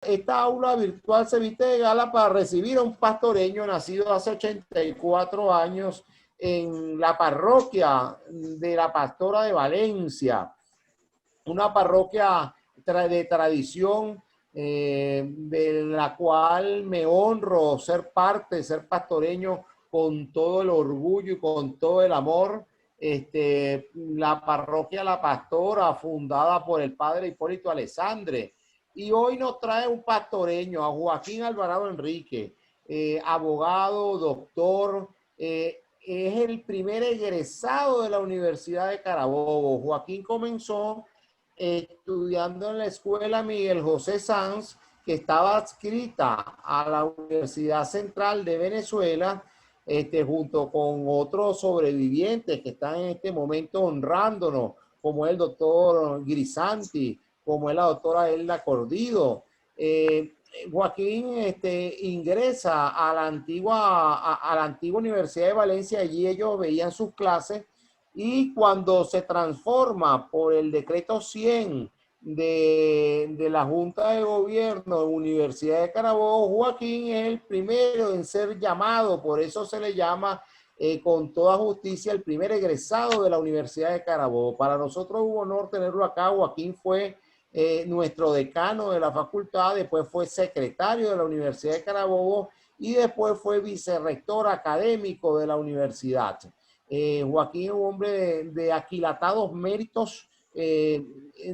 esta aula virtual se viste de gala para recibir a un pastoreño nacido hace 84 años en la parroquia de la Pastora de Valencia, una parroquia de tradición de la cual me honro ser parte, ser pastoreño con todo el orgullo y con todo el amor. La parroquia La Pastora, fundada por el padre Hipólito Alessandre, y hoy nos trae un pastoreño, a Joaquín Alvarado Enrique, abogado, doctor, es el primer egresado de la Universidad de Carabobo. Joaquín comenzó estudiando en la escuela Miguel José Sanz, que estaba adscrita a la Universidad Central de Venezuela, junto con otros sobrevivientes que están en este momento honrándonos, como el doctor Grisanti, como es la doctora Elda Cordido. Joaquín ingresa a la antigua Universidad de Valencia, allí ellos veían sus clases, y cuando se transforma por el decreto 100 de la Junta de Gobierno de Universidad de Carabobo, Joaquín es el primero en ser llamado, por eso se le llama con toda justicia el primer egresado de la Universidad de Carabobo. Para nosotros es un honor tenerlo acá. Joaquín fue nuestro decano de la facultad, después fue secretario de la Universidad de Carabobo y después fue vicerrector académico de la universidad. Joaquín es un hombre de aquilatados méritos,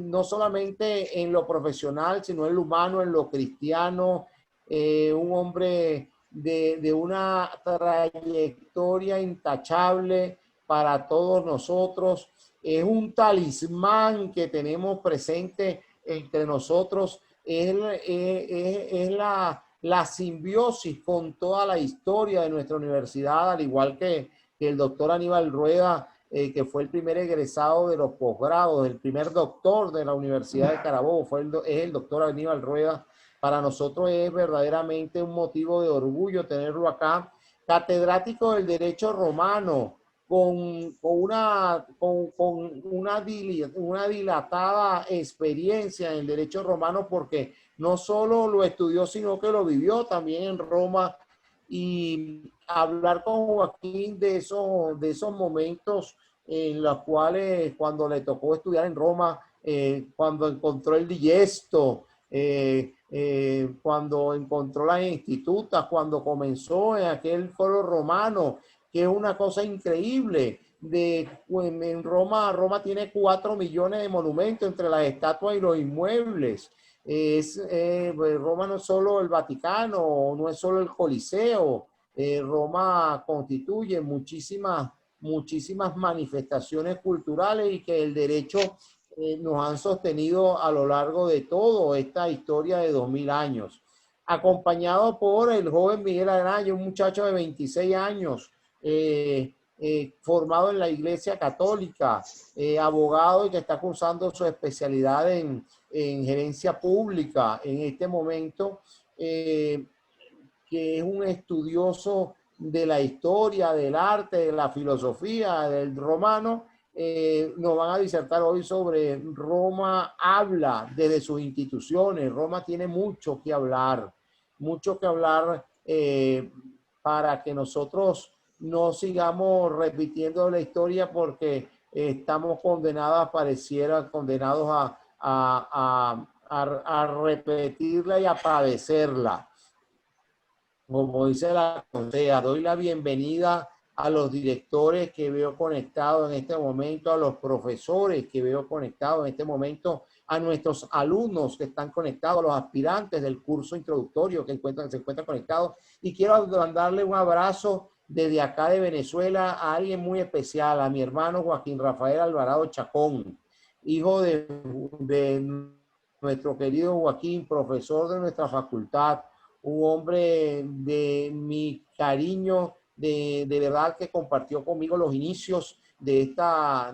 no solamente en lo profesional, sino en lo humano, en lo cristiano, un hombre de una trayectoria intachable para todos nosotros. Es un talismán que tenemos presente entre nosotros, es la simbiosis con toda la historia de nuestra universidad, al igual que el doctor Aníbal Rueda, que fue el primer egresado de los posgrados, el primer doctor de la Universidad de Carabobo, es el doctor Aníbal Rueda. Para nosotros es verdaderamente un motivo de orgullo tenerlo acá, catedrático del derecho romano, una dilatada experiencia en el derecho romano, porque no solo lo estudió, sino que lo vivió también en Roma. Y hablar con Joaquín de esos momentos en los cuales cuando le tocó estudiar en Roma, cuando encontró el digesto, cuando encontró las institutas, cuando comenzó en aquel foro romano, que es una cosa increíble. En Roma tiene 4 millones de monumentos entre las estatuas y los inmuebles. Roma no es solo el Vaticano, no es solo el Coliseo. Roma constituye muchísimas manifestaciones culturales y que el derecho nos han sostenido a lo largo de toda esta historia de 2000 años. Acompañado por el joven Miguel Araya, un muchacho de 26 años, formado en la Iglesia Católica, abogado y que está cursando su especialidad en gerencia pública en este momento, que es un estudioso de la historia, del arte, de la filosofía, del romano. Nos van a disertar hoy sobre Roma habla desde sus instituciones. Roma tiene mucho que hablar para que nosotros no sigamos repitiendo la historia, porque estamos condenados, pareciera condenados a repetirla y a padecerla. Como dice la consejera, doy la bienvenida a los directores que veo conectados en este momento, a los profesores que veo conectados en este momento, a nuestros alumnos que están conectados, a los aspirantes del curso introductorio que se encuentran conectados. Y quiero mandarle un abrazo desde acá de Venezuela a alguien muy especial, a mi hermano Joaquín Rafael Alvarado Chacón, hijo de nuestro querido Joaquín, profesor de nuestra facultad, un hombre de mi cariño, de verdad, que compartió conmigo los inicios de esta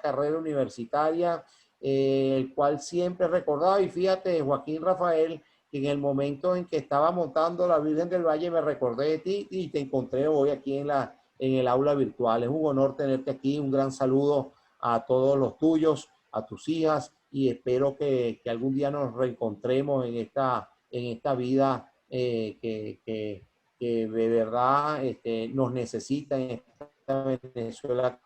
carrera universitaria, el cual siempre he recordado. Y fíjate, Joaquín Rafael, que en el momento en que estaba montando la Virgen del Valle me recordé de ti y te encontré hoy aquí en el aula virtual. Es un honor tenerte aquí. Un gran saludo a todos los tuyos, a tus hijas y espero que algún día nos reencontremos en esta vida que de verdad nos necesita en esta Venezuela.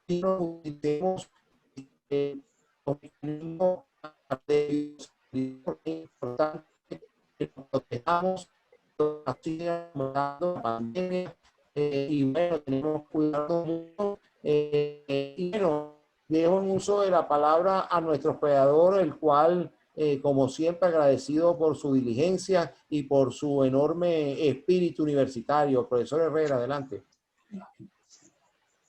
Y nos utilicemos importante que nos protejamos la pandemia y bueno, tenemos que cuidarnos mucho y bueno, dejo un uso de la palabra a nuestro hospedador, el cual como siempre agradecido por su diligencia y por su enorme espíritu universitario. Profesor Herrera, adelante.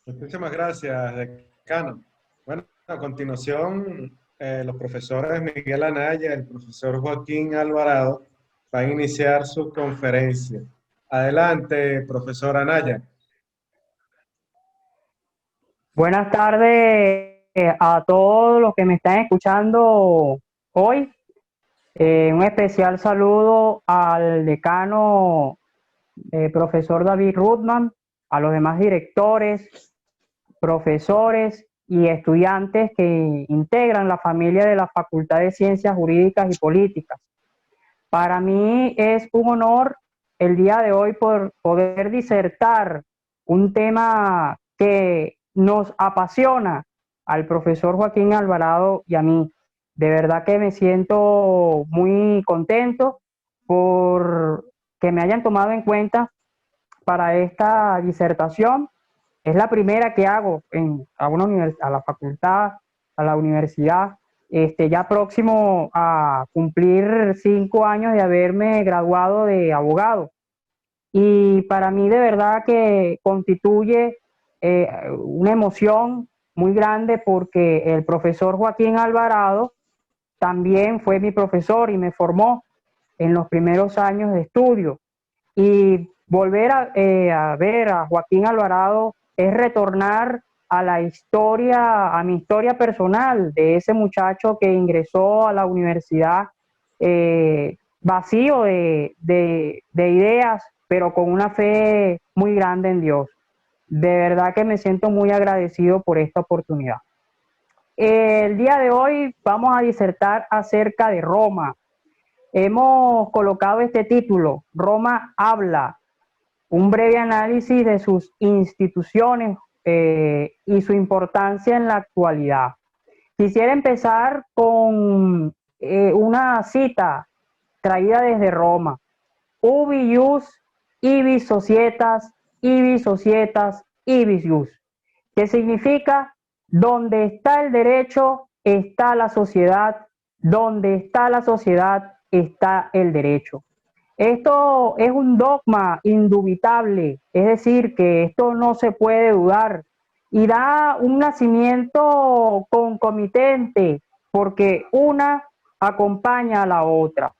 Muchísimas gracias, decano. Bueno, a continuación, los profesores Miguel Anaya y el profesor Joaquín Alvarado van a iniciar su conferencia. Adelante, profesor Anaya. Buenas tardes a todos los que me están escuchando hoy. Un especial saludo al decano, profesor David Ruthman, a los demás directores, profesores y estudiantes que integran la familia de la Facultad de Ciencias Jurídicas y Políticas. Para mí es un honor el día de hoy por poder disertar un tema que nos apasiona al profesor Joaquín Alvarado y a mí. De verdad que me siento muy contento por que me hayan tomado en cuenta para esta disertación. Es la primera que hago a la facultad, a la universidad, ya próximo a cumplir 5 años de haberme graduado de abogado. Y para mí de verdad que constituye una emoción muy grande porque el profesor Joaquín Alvarado también fue mi profesor y me formó en los primeros años de estudio. Y volver a ver a Joaquín Alvarado es retornar a la historia, a mi historia personal de ese muchacho que ingresó a la universidad vacío de ideas, pero con una fe muy grande en Dios. De verdad que me siento muy agradecido por esta oportunidad. El día de hoy vamos a disertar acerca de Roma. Hemos colocado este título, Roma habla, un breve análisis de sus instituciones y su importancia en la actualidad. Quisiera empezar con una cita traída desde Roma. Ubi ius, ibi societas, ibis ius, que significa, donde está el derecho, está la sociedad, donde está la sociedad, está el derecho. Esto es un dogma indubitable, es decir, que esto no se puede dudar y da un nacimiento concomitante porque una acompaña a la otra.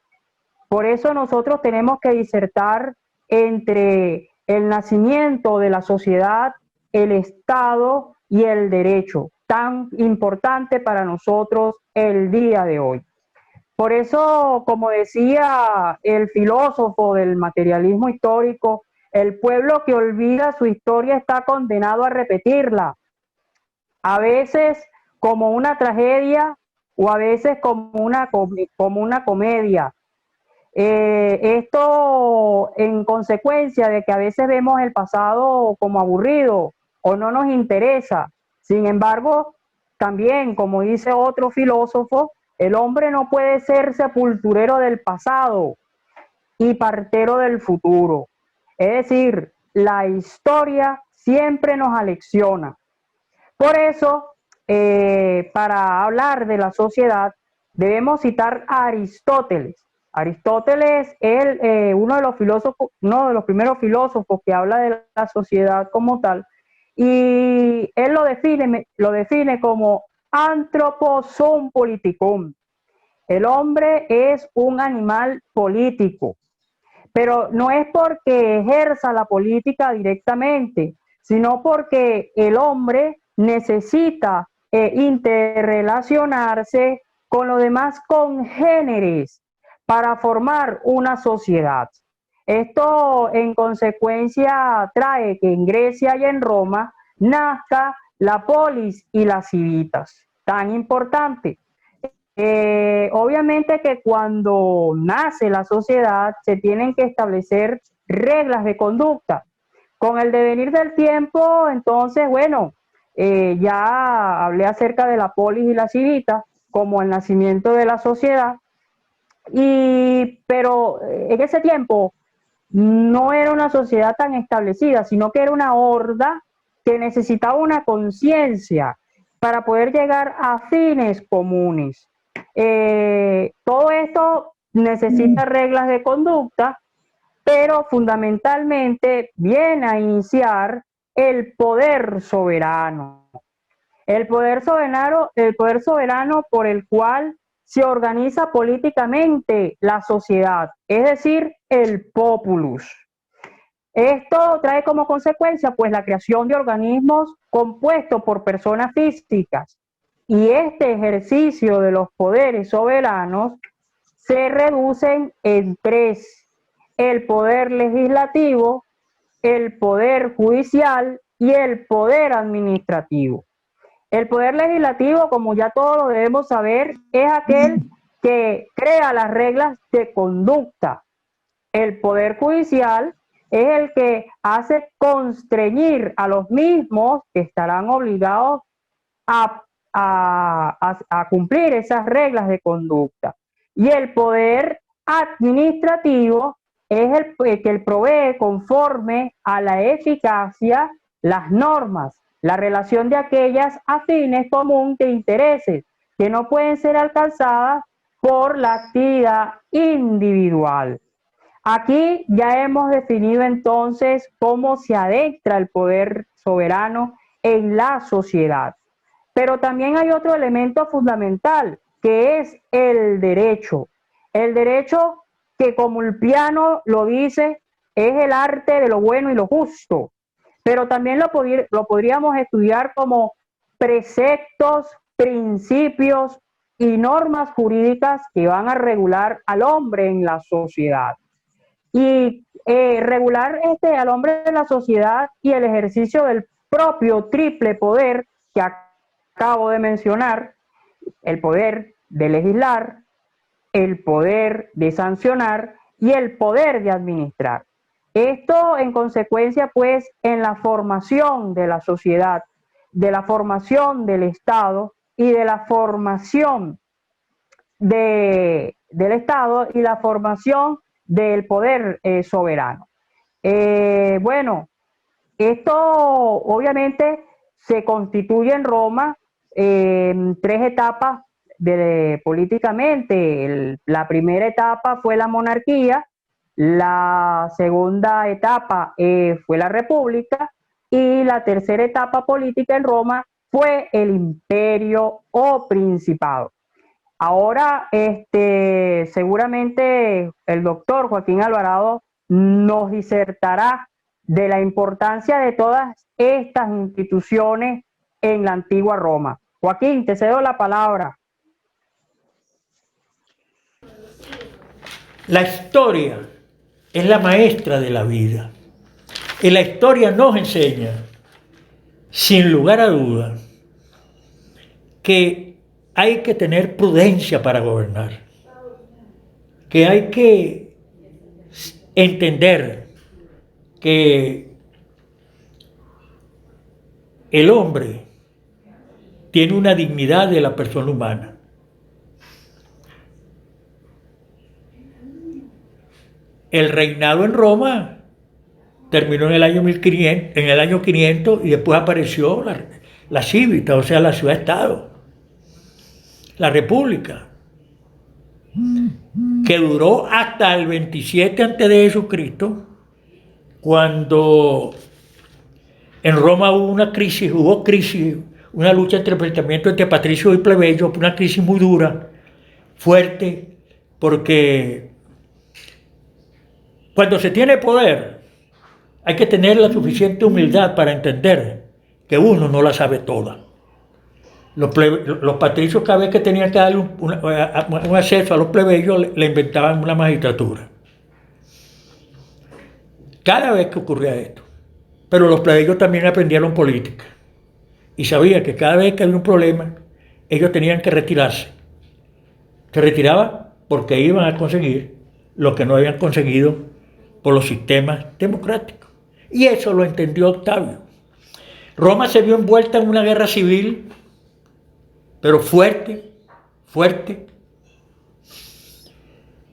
Por eso nosotros tenemos que disertar entre el nacimiento de la sociedad, el Estado y el derecho, tan importante para nosotros el día de hoy. Por eso, como decía el filósofo del materialismo histórico, el pueblo que olvida su historia está condenado a repetirla, a veces como una tragedia o a veces como una comedia. Esto en consecuencia de que a veces vemos el pasado como aburrido o no nos interesa. Sin embargo, también, como dice otro filósofo, el hombre no puede ser sepulturero del pasado y partero del futuro. Es decir, la historia siempre nos alecciona. Por eso, para hablar de la sociedad, debemos citar a Aristóteles. Aristóteles es uno de los primeros filósofos que habla de la sociedad como tal, y él lo define como anthropos politicum. El hombre es un animal político, pero no es porque ejerza la política directamente, sino porque el hombre necesita interrelacionarse con los demás congéneres para formar una sociedad. Esto en consecuencia trae que en Grecia y en Roma nazca la polis y las civitas, tan importante. Obviamente que cuando nace la sociedad se tienen que establecer reglas de conducta. Con el devenir del tiempo, entonces, bueno, ya hablé acerca de la polis y la civita como el nacimiento de la sociedad, pero en ese tiempo no era una sociedad tan establecida, sino que era una horda que necesitaba una conciencia para poder llegar a fines comunes. Todo esto necesita reglas de conducta, pero fundamentalmente viene a iniciar el poder soberano. El poder soberano por el cual se organiza políticamente la sociedad, es decir, el populus. Esto trae como consecuencia pues la creación de organismos compuestos por personas físicas, y este ejercicio de los poderes soberanos se reducen en tres: el poder legislativo, el poder judicial y el poder administrativo. El poder legislativo, como ya todos lo debemos saber, es aquel que crea las reglas de conducta. El poder judicial es el que hace constreñir a los mismos que estarán obligados a cumplir esas reglas de conducta. Y el poder administrativo es el que provee conforme a la eficacia las normas, la relación de aquellas a fines comunes de intereses que no pueden ser alcanzadas por la actividad individual. Aquí ya hemos definido entonces cómo se adentra el poder soberano en la sociedad. Pero también hay otro elemento fundamental, que es el derecho. El derecho que, como el piano lo dice, es el arte de lo bueno y lo justo. Pero también lo podríamos estudiar como preceptos, principios y normas jurídicas que van a regular al hombre en la sociedad. Y regular al hombre en la sociedad y el ejercicio del propio triple poder que acabo de mencionar: el poder de legislar, el poder de sancionar y el poder de administrar. Esto en consecuencia pues en la formación de la sociedad, de la formación del Estado y de la formación del Estado y la formación del poder soberano. Bueno, esto obviamente se constituye en Roma tres etapas políticamente. La primera etapa fue la monarquía, la segunda etapa fue la república y la tercera etapa política en Roma fue el imperio o principado. Ahora, seguramente el doctor Joaquín Alvarado nos disertará de la importancia de todas estas instituciones en la antigua Roma. Joaquín, te cedo la palabra. La historia es la maestra de la vida. Y la historia nos enseña, sin lugar a dudas, que hay que tener prudencia para gobernar, que hay que entender que el hombre tiene una dignidad de la persona humana. El reinado en Roma terminó en el año 500 y después apareció la cívita, o sea, la ciudad-estado, la república, que duró hasta el 27 antes de Jesucristo, cuando en Roma hubo crisis, una lucha entre enfrentamiento entre patricios y plebeyos, una crisis muy dura, fuerte, porque cuando se tiene poder hay que tener la suficiente humildad para entender que uno no la sabe toda. Los patricios, cada vez que tenían que darle un acceso a los plebeyos, le inventaban una magistratura. Cada vez que ocurría esto. Pero los plebeyos también aprendieron política. Y sabían que cada vez que había un problema, ellos tenían que retirarse. Se retiraban porque iban a conseguir lo que no habían conseguido por los sistemas democráticos. Y eso lo entendió Octavio. Roma se vio envuelta en una guerra civil, pero fuerte, fuerte.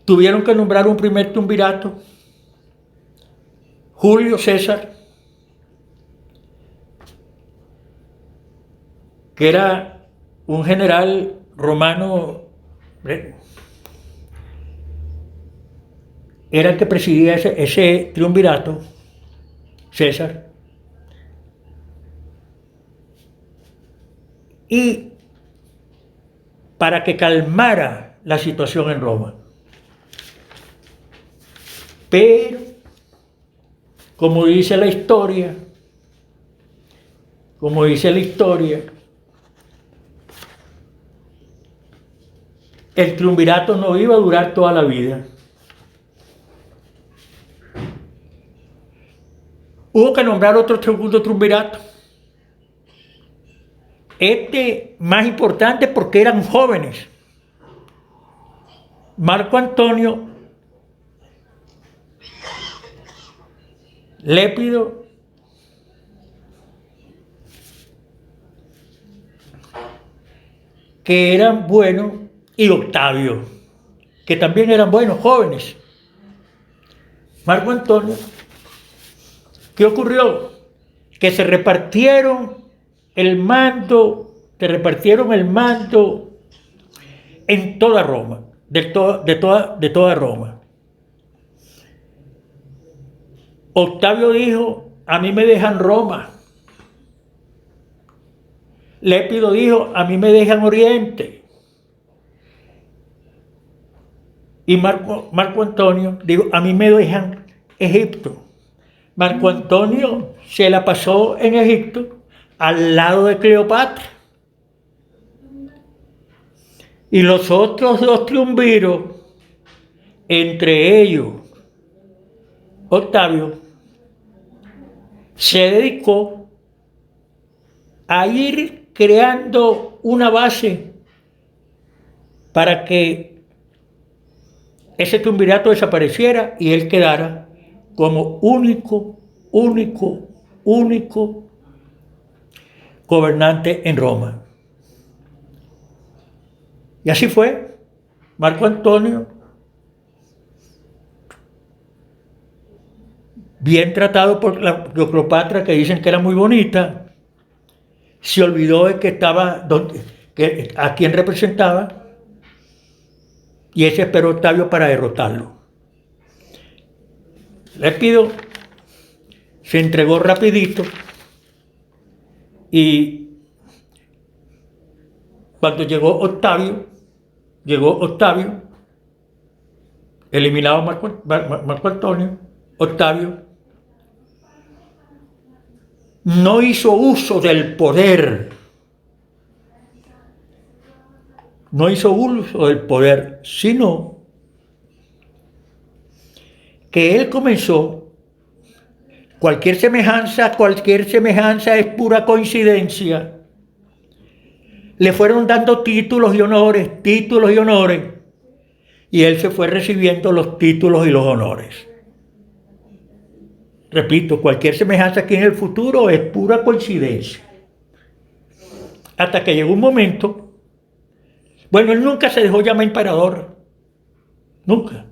Tuvieron que nombrar un primer triunvirato, Julio César, que era un general romano, era el que presidía ese triunvirato, César. Y para que calmara la situación en Roma. Pero, como dice la historia, el triunvirato no iba a durar toda la vida. Hubo que nombrar otro segundo triunvirato. Más importante porque eran jóvenes. Marco Antonio, Lépido, que eran buenos, y Octavio, que también eran buenos, jóvenes. Marco Antonio, ¿qué ocurrió? Que se repartieron el mando en toda Roma, de toda Roma. Octavio dijo, a mí me dejan Roma. Lépido dijo, a mí me dejan Oriente. Y Marco Antonio dijo, a mí me dejan Egipto. Marco Antonio se la pasó en Egipto al lado de Cleopatra. Y los otros dos triunviros, entre ellos Octavio, se dedicó a ir creando una base para que ese triunvirato desapareciera y él quedara como único gobernante en Roma. Y así fue. Marco Antonio, bien tratado por la Cleopatra, que dicen que era muy bonita, se olvidó de que a quién representaba, y ese esperó Octavio para derrotarlo. Lépido se entregó rapidito, y cuando llegó Octavio, eliminado Marco Antonio, Octavio no hizo uso del poder. Sino que él comenzó, cualquier semejanza es pura coincidencia. Le fueron dando títulos y honores, y él se fue recibiendo los títulos y los honores. Repito, cualquier semejanza aquí en el futuro es pura coincidencia. Hasta que llegó un momento, él nunca se dejó llamar emperador, nunca.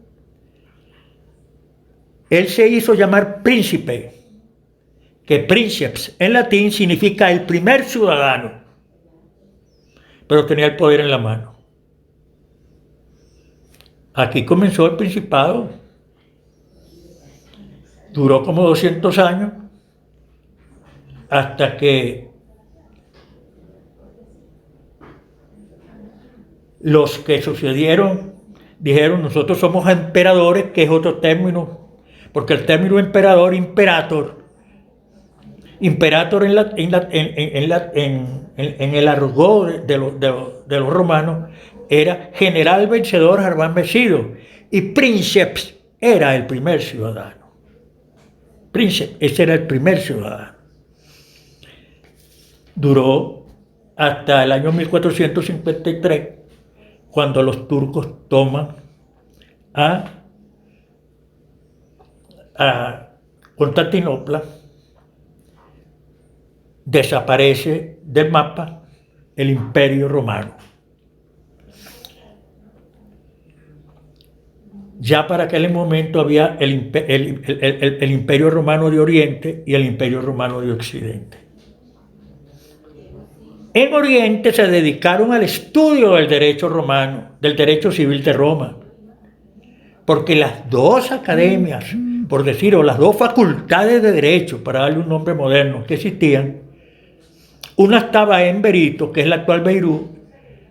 Él se hizo llamar príncipe, que princeps en latín significa el primer ciudadano, pero tenía el poder en la mano. Aquí comenzó el principado. Duró como 200 años, hasta que los que sucedieron dijeron, nosotros somos emperadores, que es otro término, porque el término emperador, imperator, imperator en el argot de los romanos era general vencedor Harván vencido, y princeps era el primer ciudadano. Princeps, ese era el primer ciudadano. Duró hasta el año 1453, cuando los turcos toman a Constantinopla. Desaparece del mapa el Imperio Romano. Ya para aquel momento había el Imperio Romano de Oriente y el Imperio Romano de Occidente. En Oriente se dedicaron al estudio del derecho romano, del derecho civil de Roma, porque las dos academias, por decir, o las dos facultades de derecho, para darle un nombre moderno, que existían, una estaba en Berito, que es la actual Beirut,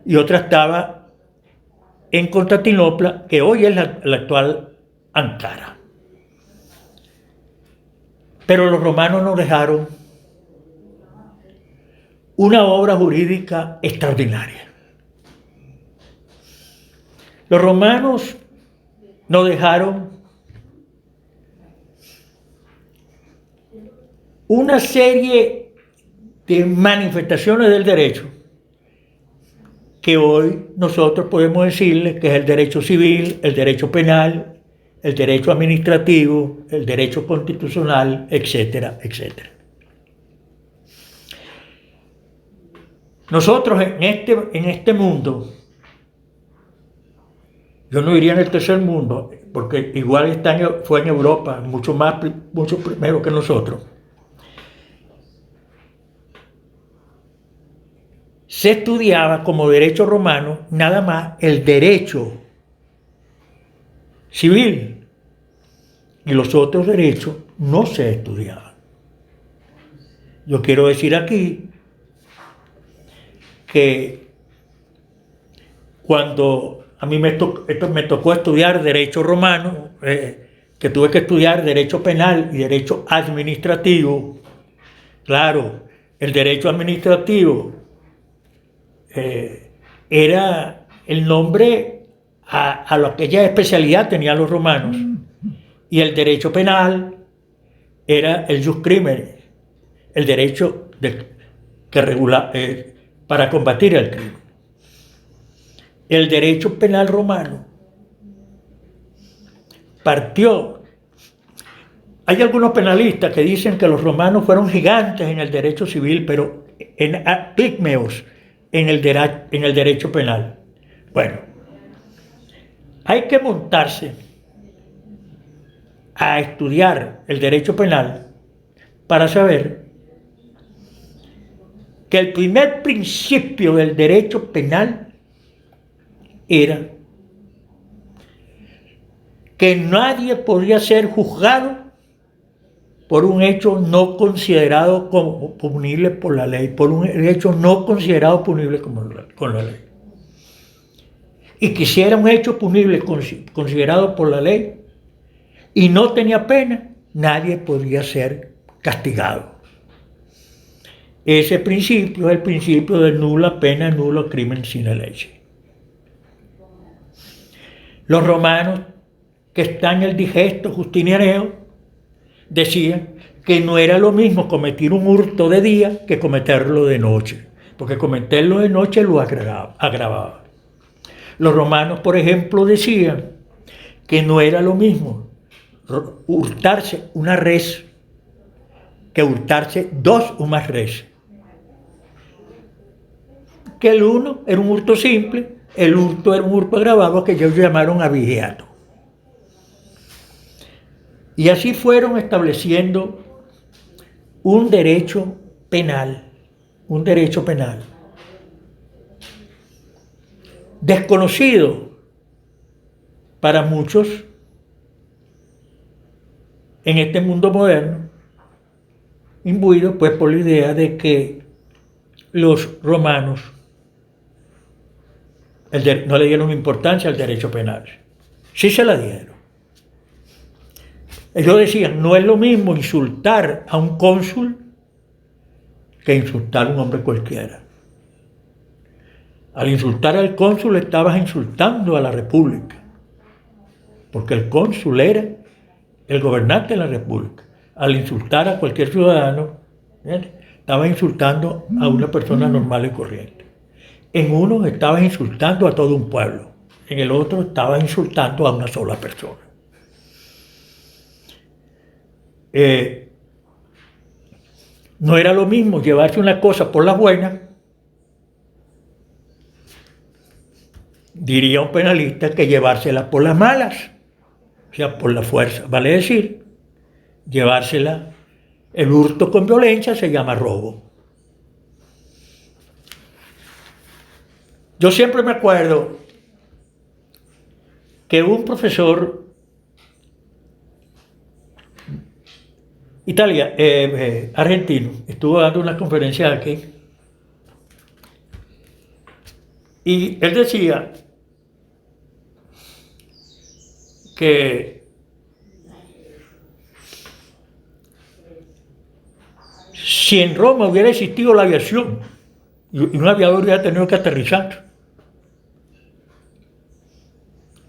y otra estaba en Constantinopla, que hoy es la actual Ankara. Pero los romanos nos dejaron una obra jurídica extraordinaria. Los romanos nos dejaron una serie de manifestaciones del derecho que hoy nosotros podemos decirle que es el derecho civil, el derecho penal, el derecho administrativo, el derecho constitucional, etcétera, etcétera. Nosotros en este mundo, yo no diría en el tercer mundo, porque igual fue en Europa, mucho primero que nosotros. Se estudiaba como derecho romano nada más el derecho civil, y los otros derechos no se estudiaban. Yo quiero decir aquí que cuando a mí me tocó estudiar derecho romano, que tuve que estudiar derecho penal y derecho administrativo, claro, el derecho administrativo era el nombre a aquella especialidad tenían los romanos, y el derecho penal era el jus crimen, el derecho que regula para combatir el crimen. El derecho penal romano partió. Hay algunos penalistas que dicen que los romanos fueron gigantes en el derecho civil, pero pigmeos en el derecho penal. Bueno, hay que montarse a estudiar el derecho penal para saber que el primer principio del derecho penal era que nadie podía ser juzgado por un hecho no considerado como punible por la ley, por un hecho no considerado punible con la ley. Y que si era un hecho punible considerado por la ley y no tenía pena, nadie podía ser castigado. Ese principio es el principio de nula pena, nulo crimen sine lege. Los romanos, que están en el digesto justinianeo, decían que no era lo mismo cometer un hurto de día que cometerlo de noche, porque cometerlo de noche lo agravaba. Los romanos, por ejemplo, decían que no era lo mismo hurtarse una res que hurtarse dos o más res. Que el uno era un hurto simple, el hurto era un hurto agravado que ellos llamaron abigeato. Y así fueron estableciendo un derecho penal, desconocido para muchos en este mundo moderno, imbuido pues por la idea de que los romanos no le dieron importancia al derecho penal. Sí se la dieron. Ellos decían, no es lo mismo insultar a un cónsul que insultar a un hombre cualquiera. Al insultar al cónsul estabas insultando a la República, porque el cónsul era el gobernante de la República. Al insultar a cualquier ciudadano, estabas insultando a una persona normal y corriente. En uno estabas insultando a todo un pueblo, en el otro estabas insultando a una sola persona. No era lo mismo llevarse una cosa por las buenas, diría un penalista, que llevársela por las malas, o sea, por la fuerza. Vale decir, llevársela, el hurto con violencia se llama robo. Yo siempre me acuerdo que un profesor argentino estuvo dando una conferencia aquí y él decía que si en Roma hubiera existido la aviación y un aviador hubiera tenido que aterrizar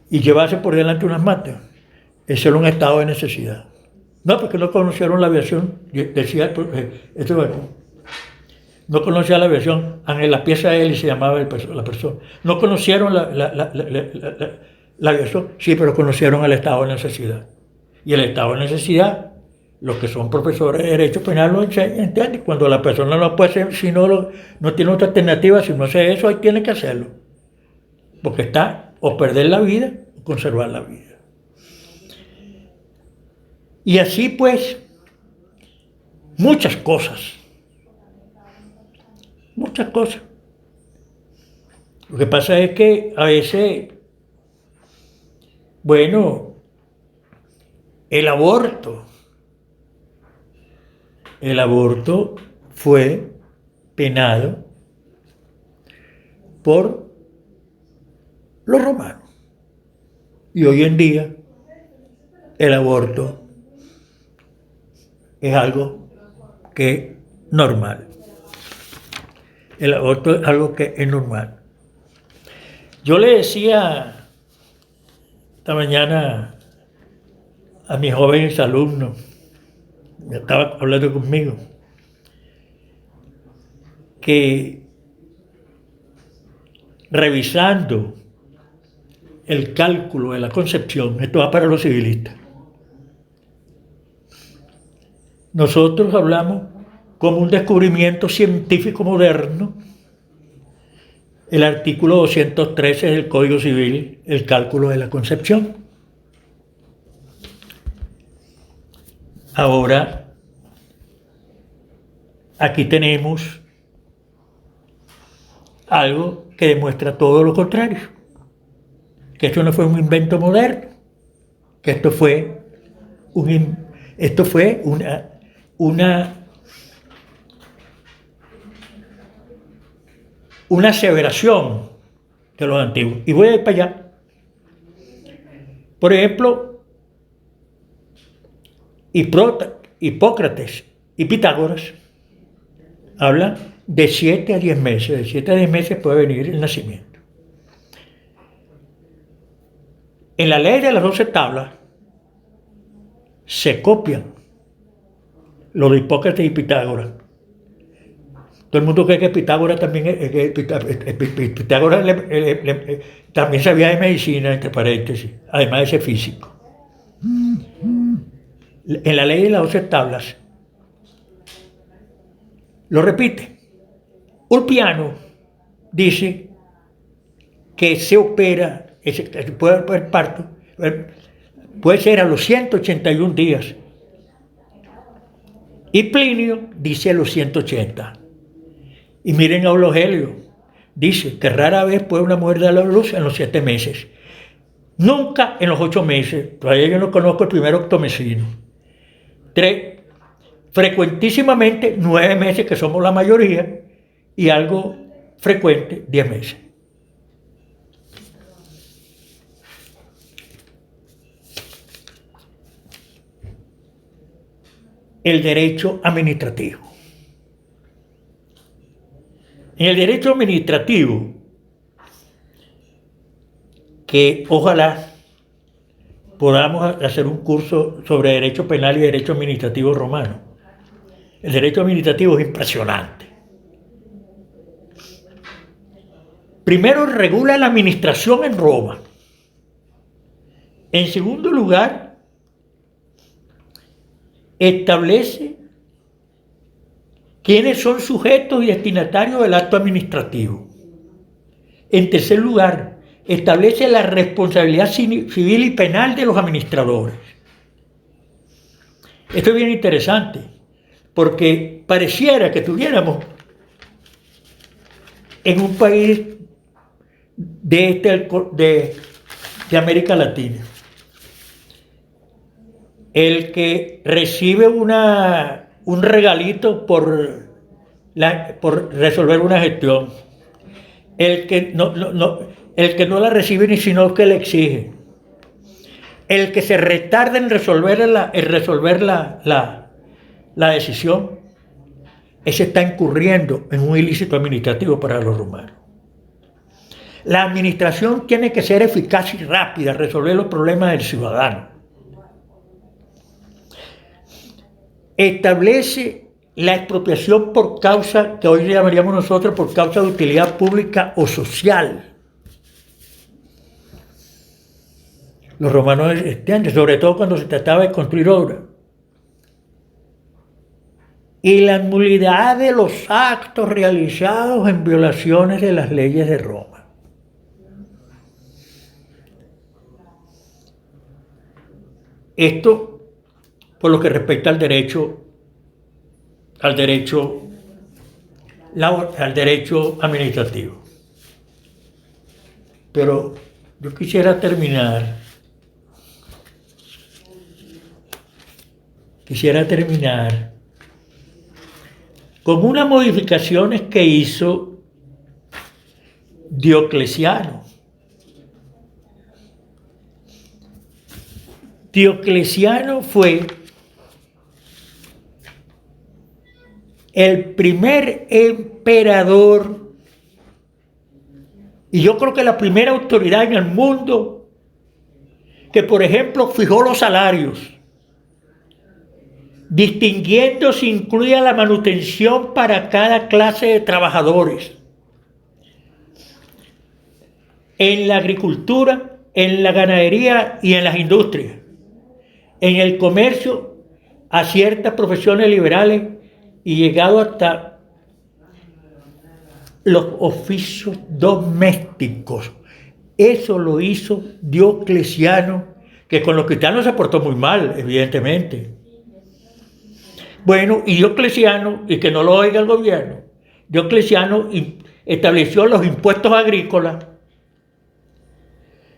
y llevarse por delante unas matas, ese era un estado de necesidad. No, porque no conocieron la aviación, decía, no conocía la aviación, en la pieza de él se llamaba la persona. No conocieron la aviación, sí, pero conocieron el estado de necesidad. Y el estado de necesidad, los que son profesores de Derecho Penal lo enseñan, ¿entiendes? Cuando la persona no puede hacer, si no tiene otra alternativa, si no hace eso, ahí tiene que hacerlo. Porque está o perder la vida o conservar la vida. Y así pues, muchas cosas. Muchas cosas. Lo que pasa es que a veces, bueno, el aborto fue penado por los romanos. Y hoy en día el aborto es algo que es normal. El aborto es algo que es normal. Yo le decía esta mañana a mis jóvenes alumnos, que estaba hablando conmigo, que revisando el cálculo de la concepción, esto va para los civilistas, nosotros hablamos como un descubrimiento científico moderno. El artículo 213 del Código Civil, el cálculo de la concepción. Ahora, aquí tenemos algo que demuestra todo lo contrario, que esto no fue un invento moderno, que esto fue una aseveración de los antiguos. Y voy a ir para allá. Por ejemplo, Hipócrates y Pitágoras hablan de 7 a 10 meses. De 7 a 10 meses puede venir el nacimiento. En la ley de las 12 tablas se copian lo de Hipócrates y Pitágoras. Todo el mundo cree que Pitágoras también Pitágoras también sabía de medicina, entre paréntesis, además de ser físico. En la ley de las 12 tablas lo repite. Ulpiano dice que se opera, puede haber parto, puede ser a los 181 días. Y Plinio dice a los 180. Y miren a Eulogelio, dice que rara vez puede una mujer dar a luz en los 7 meses. Nunca en los 8 meses. Todavía yo no conozco el primer octomesino. 3, frecuentísimamente 9 meses, que somos la mayoría, y algo frecuente 10 meses. El derecho administrativo. En el derecho administrativo, que ojalá podamos hacer un curso sobre derecho penal y derecho administrativo romano. El derecho administrativo es impresionante. Primero, regula la administración en Roma. En segundo lugar, establece quiénes son sujetos y destinatarios del acto administrativo. En tercer lugar, establece la responsabilidad civil y penal de los administradores. Esto es bien interesante, porque pareciera que estuviéramos en un país de América Latina. El que recibe un regalito por resolver una gestión, el que no la recibe ni sino que le exige, el que se retarda en resolver la decisión, ese está incurriendo en un ilícito administrativo para los romanos. La administración tiene que ser eficaz y rápida, resolver los problemas del ciudadano. Establece la expropiación por causa, que hoy llamaríamos nosotros por causa de utilidad pública o social. Los romanos entienden, sobre todo cuando se trataba de construir obras. Y la nulidad de los actos realizados en violaciones de las leyes de Roma. Esto por lo que respecta al derecho administrativo. Pero yo quisiera terminar con unas modificaciones que hizo Diocleciano. Diocleciano fue el primer emperador y yo creo que la primera autoridad en el mundo que, por ejemplo, fijó los salarios, distinguiendo si incluía la manutención para cada clase de trabajadores en la agricultura, en la ganadería y en las industrias, en el comercio, a ciertas profesiones liberales y llegado hasta los oficios domésticos. Eso lo hizo Diocleciano, que con los cristianos se portó muy mal, evidentemente. Bueno, y Diocleciano, y que no lo oiga el gobierno, Diocleciano estableció los impuestos agrícolas,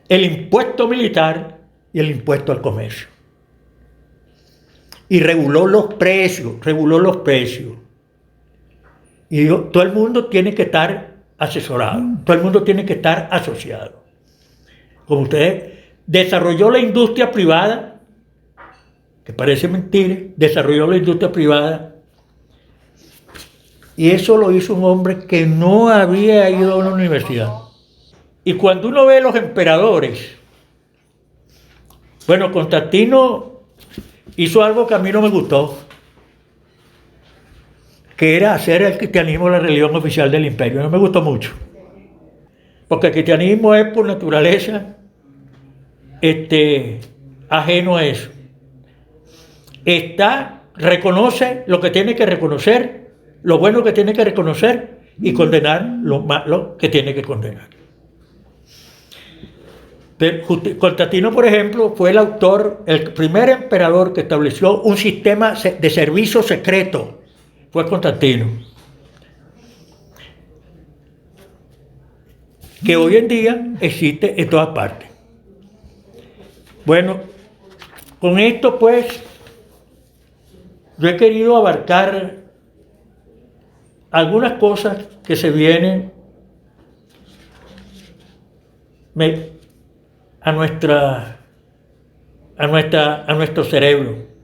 el impuesto militar y el impuesto al comercio. Y reguló los precios. Y dijo, todo el mundo tiene que estar asesorado, todo el mundo tiene que estar asociado. Como ustedes, desarrolló la industria privada, que parece mentira, desarrolló la industria privada, y eso lo hizo un hombre que no había ido a una universidad. Y cuando uno ve los emperadores, bueno, Constantino hizo algo que a mí no me gustó, que era hacer el cristianismo la religión oficial del imperio. No me gustó mucho, porque el cristianismo es por naturaleza ajeno a eso. Reconoce lo que tiene que reconocer, lo bueno que tiene que reconocer y condenar lo malo que tiene que condenar. Constantino, por ejemplo, fue el primer emperador que estableció un sistema de servicio secreto. Fue Constantino. Que hoy en día existe en todas partes. Bueno, con esto pues, yo he querido abarcar algunas cosas que se vienen a nuestro cerebro.